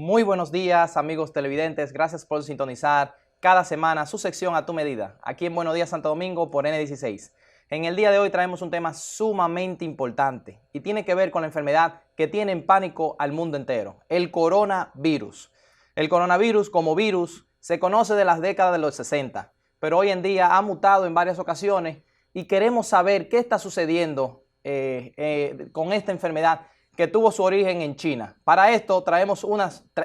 Muy buenos días, amigos televidentes. Gracias por sintonizar cada semana su sección A Tu Medida, aquí en Buenos Días Santo Domingo por N16. En el día de hoy traemos un tema sumamente importante y tiene que ver con la enfermedad que tiene en pánico al mundo entero, el coronavirus. El coronavirus como virus se conoce de las décadas de los 60, pero hoy en día ha mutado en varias ocasiones y queremos saber qué está sucediendo con esta enfermedad que tuvo su origen en China. Para esto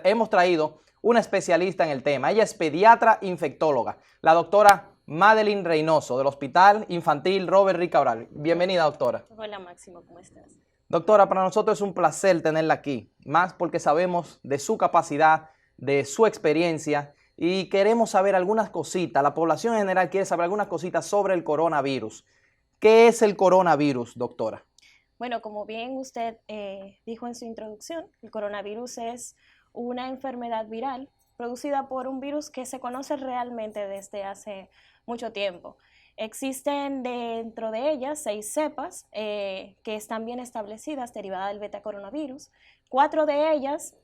hemos traído una especialista en el tema. Ella es pediatra infectóloga, la doctora Madeline Reynoso, del Hospital Infantil Robert Rick Cabral. Bienvenida, doctora. Hola, Máximo, ¿cómo estás? Doctora, para nosotros es un placer tenerla aquí, más porque sabemos de su capacidad, de su experiencia y queremos saber algunas cositas. La población en general quiere saber algunas cositas sobre el coronavirus. ¿Qué es el coronavirus, doctora? Bueno, como bien usted dijo en su introducción, el coronavirus es una enfermedad viral producida por un virus que se conoce realmente desde hace mucho tiempo. Existen dentro de ellas 6 cepas que están bien establecidas derivadas del beta coronavirus. 4 de ellas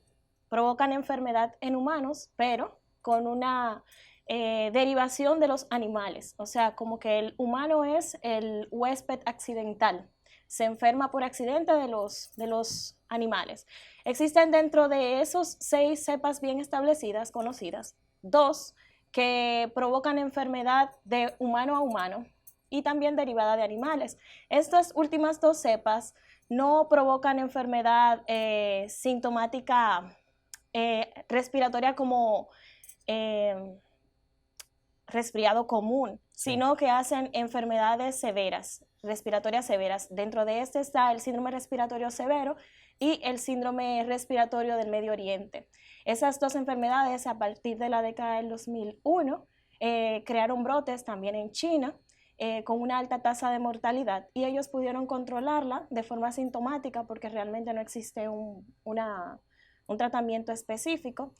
provocan enfermedad en humanos, pero con una derivación de los animales. O sea, como que el humano es el huésped accidental. Se enferma por accidente de los animales. Existen dentro de esos 6 cepas bien establecidas, conocidas, 2 que provocan enfermedad de humano a humano y también derivada de animales. Estas últimas 2 cepas no provocan enfermedad sintomática respiratoria como resfriado común, sino que hacen enfermedades severas, respiratorias severas. Dentro de este está el síndrome respiratorio severo y el síndrome respiratorio del Medio Oriente. Esas 2 enfermedades, a partir de la década del 2001, crearon brotes también en China, con una alta tasa de mortalidad, y ellos pudieron controlarla de forma asintomática porque realmente no existe un tratamiento específico.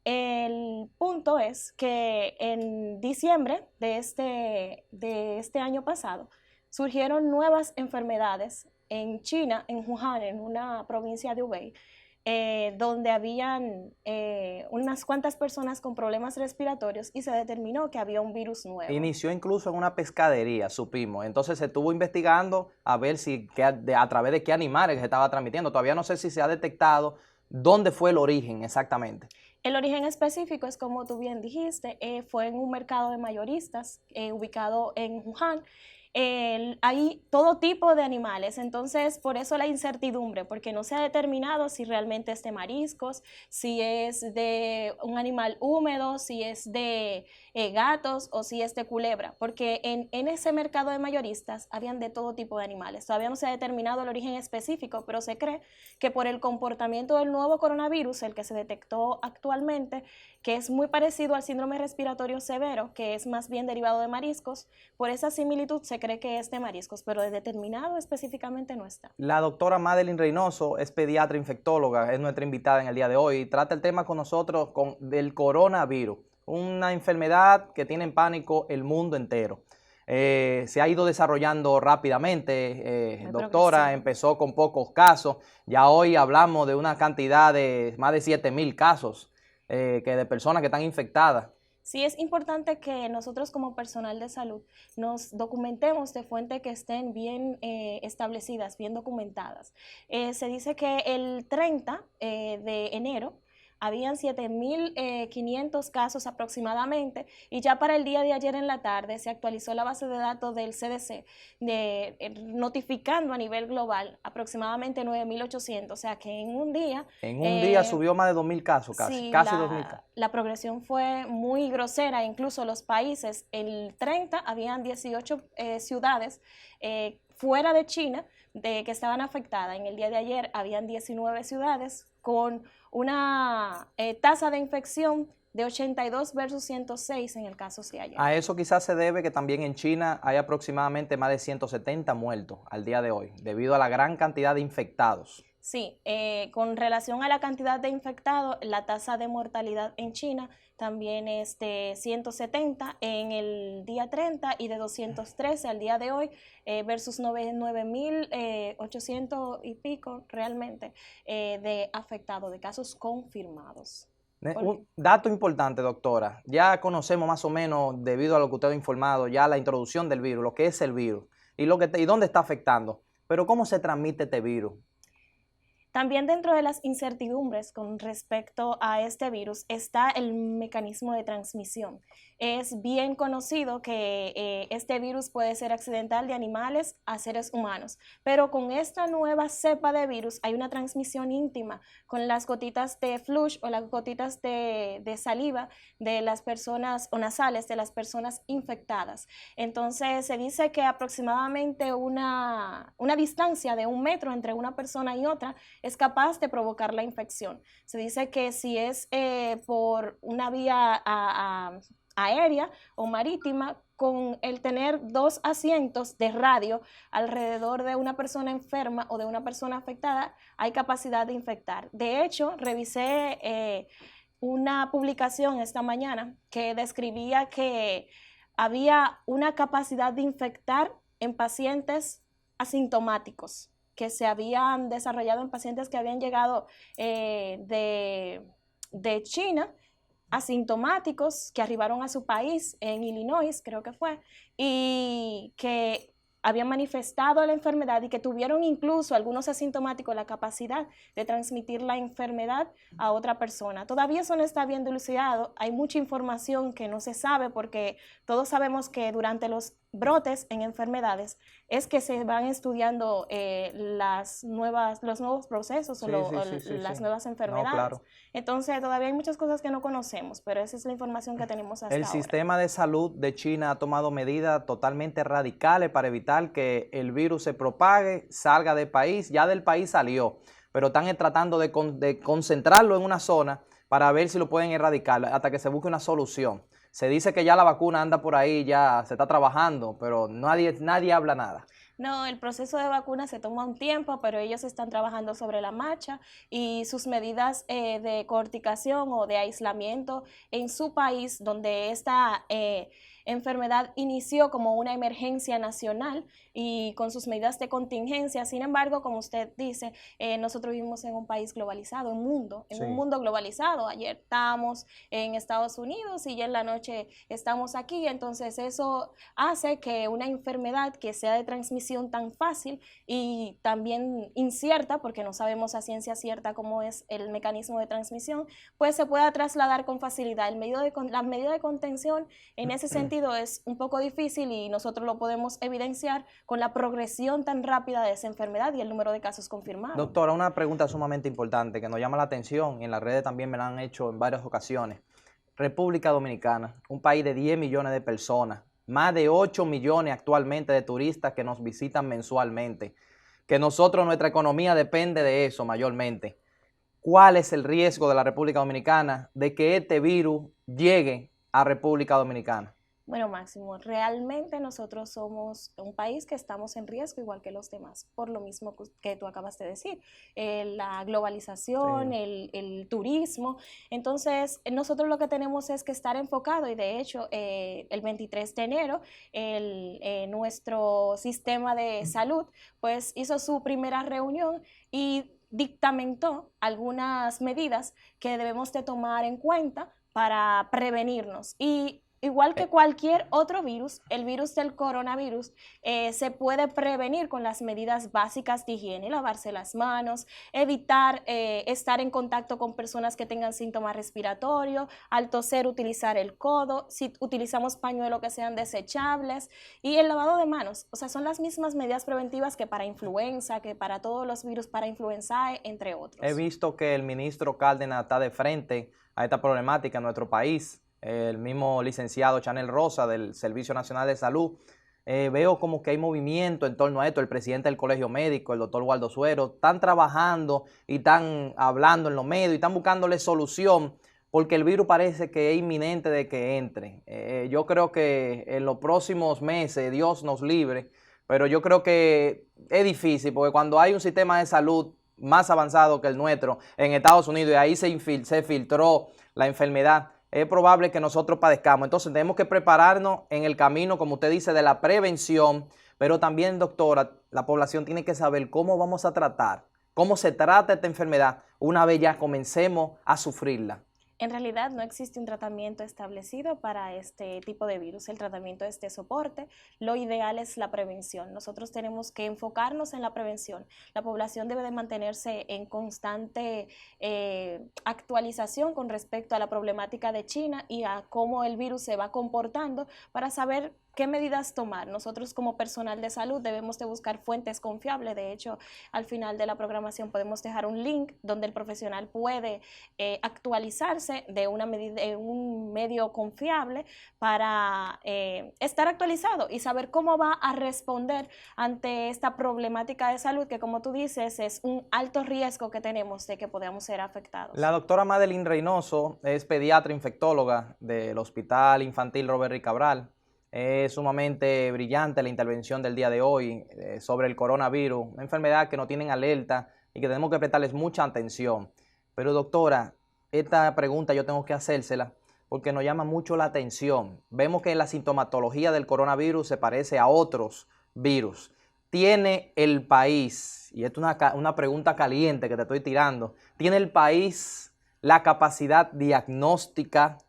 El punto es que en diciembre de este año pasado surgieron nuevas enfermedades en China, en Wuhan, en una provincia de Hubei, donde habían unas cuantas personas con problemas respiratorios y se determinó que había un virus nuevo. Inició incluso en una pescadería, supimos. Entonces se estuvo investigando a ver a través de qué animales se estaba transmitiendo. Todavía no sé si se ha detectado dónde fue el origen exactamente. El origen específico es, como tú bien dijiste, fue en un mercado de mayoristas ubicado en Wuhan. Hay todo tipo de animales, entonces por eso la incertidumbre, porque no se ha determinado si realmente es de mariscos, si es de un animal húmedo, si es de gatos o si es de culebra, porque en ese mercado de mayoristas habían de todo tipo de animales. Todavía no se ha determinado el origen específico, pero se cree que por el comportamiento del nuevo coronavirus, el que se detectó actualmente, que es muy parecido al síndrome respiratorio severo, que es más bien derivado de mariscos, por esa similitud se cree que es de mariscos, pero de determinado específicamente no está. La doctora Madeline Reynoso es pediatra infectóloga, es nuestra invitada en el día de hoy y trata el tema con nosotros del coronavirus, una enfermedad que tiene en pánico el mundo entero. Se ha ido desarrollando rápidamente, doctora, empezó con pocos casos, ya hoy hablamos de una cantidad de más de 7,000 casos de personas que están infectadas. Sí, es importante que nosotros como personal de salud nos documentemos de fuentes que estén bien establecidas, bien documentadas. Se dice que el 30 de enero habían 7.500 casos aproximadamente, y ya para el día de ayer en la tarde se actualizó la base de datos del CDC notificando a nivel global aproximadamente 9.800, o sea que en un día... En un día subió más de 2,000 casos, sí, casi 2,000 casos. La progresión fue muy grosera, incluso los países, el 30 habían 18 ciudades fuera de China que estaban afectadas. En el día de ayer habían 19 ciudades con una tasa de infección de 82 versus 106 en el caso de ayer. A eso quizás se debe que también en China hay aproximadamente más de 170 muertos al día de hoy, debido a la gran cantidad de infectados. Sí, con relación a la cantidad de infectados, la tasa de mortalidad en China también es de 170 en el día 30 y de 213 al día de hoy versus 9.800 y pico realmente de afectados, de casos confirmados. Un dato importante, doctora. Ya conocemos más o menos, debido a lo que usted ha informado, ya la introducción del virus, lo que es el virus y dónde está afectando. Pero ¿cómo se transmite este virus? También dentro de las incertidumbres con respecto a este virus está el mecanismo de transmisión. Es bien conocido que este virus puede ser accidental de animales a seres humanos, pero con esta nueva cepa de virus hay una transmisión íntima con las gotitas de flush o las gotitas de saliva de las personas o nasales de las personas infectadas. Entonces se dice que aproximadamente una distancia de 1 metro entre una persona y otra es capaz de provocar la infección. Se dice que si es por una vía aérea o marítima, con el tener 2 asientos de radio alrededor de una persona enferma o de una persona afectada, hay capacidad de infectar. De hecho, revisé una publicación esta mañana que describía que había una capacidad de infectar en pacientes asintomáticos que se habían desarrollado en pacientes que habían llegado de China, asintomáticos, que arribaron a su país, en Illinois creo que fue, y que habían manifestado la enfermedad y que tuvieron incluso algunos asintomáticos la capacidad de transmitir la enfermedad a otra persona. Todavía eso no está bien dilucidado, hay mucha información que no se sabe porque todos sabemos que durante los brotes en enfermedades es que se van estudiando los nuevos procesos las nuevas enfermedades. No, claro. Entonces todavía hay muchas cosas que no conocemos, pero esa es la información que tenemos hasta ahora. El sistema de salud de China ha tomado medidas totalmente radicales para evitar que el virus se propague, salga del país. Ya del país salió, pero están tratando de concentrarlo en una zona para ver si lo pueden erradicar hasta que se busque una solución. Se dice que ya la vacuna anda por ahí, ya se está trabajando, pero nadie habla nada. No, el proceso de vacuna se toma un tiempo, pero ellos están trabajando sobre la marcha y sus medidas de coercición o de aislamiento en su país, donde esta enfermedad inició como una emergencia nacional y con sus medidas de contingencia. Sin embargo, como usted dice, nosotros vivimos en un país globalizado, un mundo globalizado. Ayer estábamos en Estados Unidos y ya en la noche estamos aquí, entonces eso hace que una enfermedad que sea de transmisión tan fácil y también incierta, porque no sabemos a ciencia cierta cómo es el mecanismo de transmisión, pues se pueda trasladar con facilidad. La medida de contención en ese sentido es un poco difícil y nosotros lo podemos evidenciar con la progresión tan rápida de esa enfermedad y el número de casos confirmados. Doctora, una pregunta sumamente importante que nos llama la atención y en las redes también me la han hecho en varias ocasiones. República Dominicana, un país de 10 millones de personas, más de 8 millones actualmente de turistas que nos visitan mensualmente, que nuestra economía depende de eso mayormente. ¿Cuál es el riesgo de la República Dominicana de que este virus llegue a República Dominicana? Bueno, Máximo, realmente nosotros somos un país que estamos en riesgo igual que los demás, por lo mismo que tú acabas de decir, la globalización, el turismo. Entonces, nosotros lo que tenemos es que estar enfocado y de hecho el 23 de enero nuestro sistema de salud pues hizo su primera reunión y dictamentó algunas medidas que debemos de tomar en cuenta para prevenirnos. Y igual que cualquier otro virus, el virus del coronavirus se puede prevenir con las medidas básicas de higiene, lavarse las manos, evitar estar en contacto con personas que tengan síntomas respiratorios, al toser utilizar el codo, si utilizamos pañuelos que sean desechables y el lavado de manos. O sea, son las mismas medidas preventivas que para influenza, que para todos los virus, para influenza, entre otros. He visto que el ministro Cárdenas está de frente a esta problemática en nuestro país. El mismo licenciado Chanel Rosa del Servicio Nacional de Salud. Veo como que hay movimiento en torno a esto. El presidente del Colegio Médico, el doctor Waldo Suero, están trabajando y están hablando en los medios y están buscándole solución porque el virus parece que es inminente de que entre. Yo creo que en los próximos meses, Dios nos libre, pero yo creo que es difícil porque cuando hay un sistema de salud más avanzado que el nuestro en Estados Unidos y ahí se filtró la enfermedad, es probable que nosotros padezcamos. Entonces tenemos que prepararnos en el camino, como usted dice, de la prevención, pero también, doctora, la población tiene que saber cómo vamos a tratar, cómo se trata esta enfermedad una vez ya comencemos a sufrirla. En realidad no existe un tratamiento establecido para este tipo de virus. El tratamiento es de soporte. Lo ideal es la prevención. Nosotros tenemos que enfocarnos en la prevención. La población debe de mantenerse en constante actualización con respecto a la problemática de China y a cómo el virus se va comportando para saber qué medidas tomar. Nosotros como personal de salud debemos de buscar fuentes confiables. De hecho, al final de la programación podemos dejar un link donde el profesional puede actualizarse de una medida, de un medio confiable para estar actualizado y saber cómo va a responder ante esta problemática de salud que, como tú dices, es un alto riesgo que tenemos de que podamos ser afectados. La doctora Madeline Reynoso es pediatra infectóloga del Hospital Infantil Robert Reed Cabral. Es sumamente brillante la intervención del día de hoy sobre el coronavirus, una enfermedad que nos tiene en alerta y que tenemos que prestarles mucha atención. Pero doctora, esta pregunta yo tengo que hacérsela porque nos llama mucho la atención. Vemos que la sintomatología del coronavirus se parece a otros virus. ¿Tiene el país, y esto es una pregunta caliente que te estoy tirando, ¿tiene el país la capacidad diagnóstica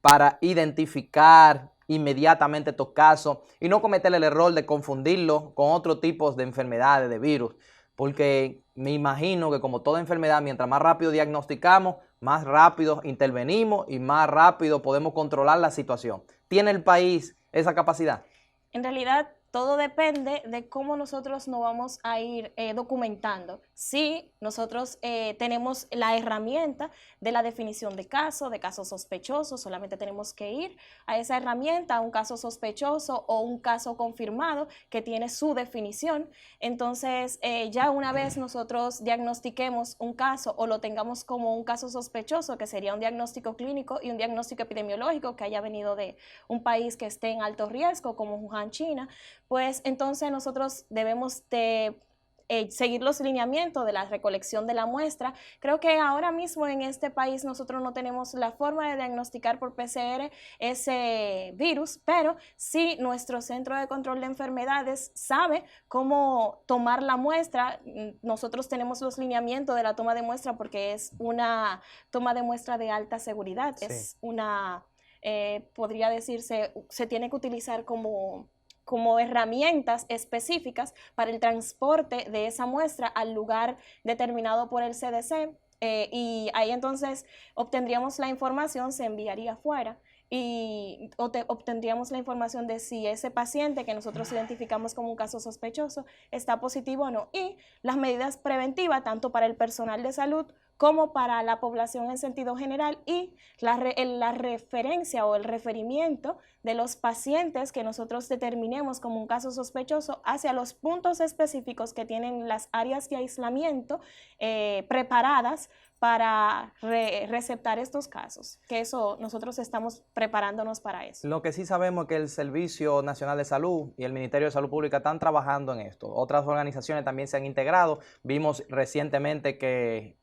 para identificar inmediatamente estos casos y no cometer el error de confundirlo con otros tipos de enfermedades, de virus? Porque me imagino que como toda enfermedad, mientras más rápido diagnosticamos, más rápido intervenimos y más rápido podemos controlar la situación. ¿Tiene el país esa capacidad? En realidad, todo depende de cómo nosotros nos vamos a ir documentando. Sí, nosotros tenemos la herramienta de la definición de casos sospechosos, solamente tenemos que ir a esa herramienta, a un caso sospechoso o un caso confirmado que tiene su definición. Entonces, ya una vez nosotros diagnostiquemos un caso o lo tengamos como un caso sospechoso, que sería un diagnóstico clínico y un diagnóstico epidemiológico que haya venido de un país que esté en alto riesgo, como Wuhan, China, pues entonces nosotros debemos de seguir los lineamientos de la recolección de la muestra. Creo que ahora mismo en este país nosotros no tenemos la forma de diagnosticar por PCR ese virus, pero sí nuestro Centro de Control de Enfermedades sabe cómo tomar la muestra. Nosotros tenemos los lineamientos de la toma de muestra porque es una toma de muestra de alta seguridad, sí. Es una, podría decirse, se tiene que utilizar como herramientas específicas para el transporte de esa muestra al lugar determinado por el CDC, y ahí entonces obtendríamos la información, se enviaría afuera y obtendríamos la información de si ese paciente que nosotros identificamos como un caso sospechoso está positivo o no, y las medidas preventivas tanto para el personal de salud como para la población en sentido general, y la referencia o el referimiento de los pacientes que nosotros determinemos como un caso sospechoso hacia los puntos específicos que tienen las áreas de aislamiento preparadas para receptar estos casos, que eso nosotros estamos preparándonos para eso. Lo que sí sabemos es que el Servicio Nacional de Salud y el Ministerio de Salud Pública están trabajando en esto. Otras organizaciones también se han integrado. Vimos recientemente que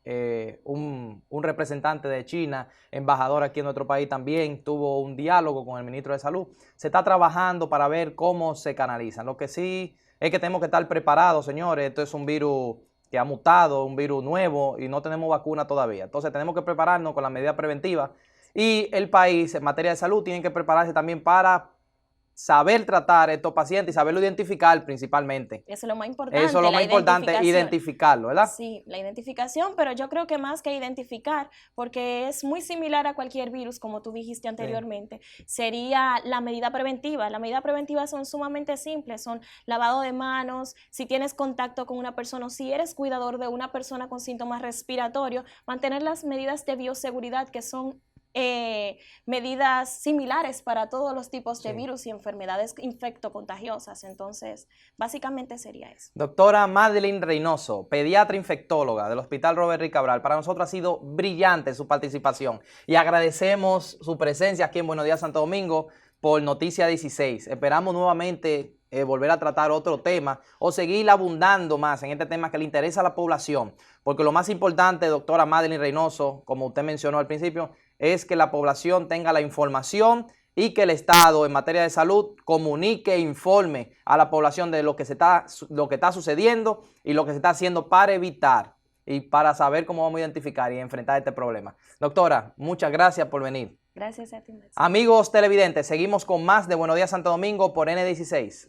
un representante de China, embajador aquí en nuestro país, también tuvo un diálogo con el ministro de Salud. Se está trabajando para ver cómo se canalizan. Lo que sí es que tenemos que estar preparados, señores. Esto es un virus que ha mutado, un virus nuevo y no tenemos vacuna todavía. Entonces tenemos que prepararnos con las medidas preventivas, y el país en materia de salud tiene que prepararse también para saber tratar a estos pacientes y saberlo identificar principalmente. Eso es lo más importante. Eso es lo más importante, identificarlo, ¿verdad? Sí, la identificación, pero yo creo que más que identificar, porque es muy similar a cualquier virus, como tú dijiste anteriormente, sería la medida preventiva. Las medidas preventivas son sumamente simples, son lavado de manos, si tienes contacto con una persona o si eres cuidador de una persona con síntomas respiratorios, mantener las medidas de bioseguridad que son medidas similares para todos los tipos de virus y enfermedades infectocontagiosas. Entonces, básicamente sería eso. Doctora Madeline Reynoso, pediatra infectóloga del Hospital Robert Reed Cabral, para nosotros ha sido brillante su participación y agradecemos su presencia aquí en Buenos Días Santo Domingo por Noticia 16. Esperamos nuevamente volver a tratar otro tema o seguir abundando más en este tema que le interesa a la población, porque lo más importante, doctora Madeline Reynoso, como usted mencionó al principio, es que la población tenga la información y que el Estado en materia de salud comunique e informe a la población de lo que está sucediendo y lo que se está haciendo para evitar y para saber cómo vamos a identificar y enfrentar este problema. Doctora, muchas gracias por venir. Gracias a ti, Max. Amigos televidentes, seguimos con más de Buenos Días Santo Domingo por N16.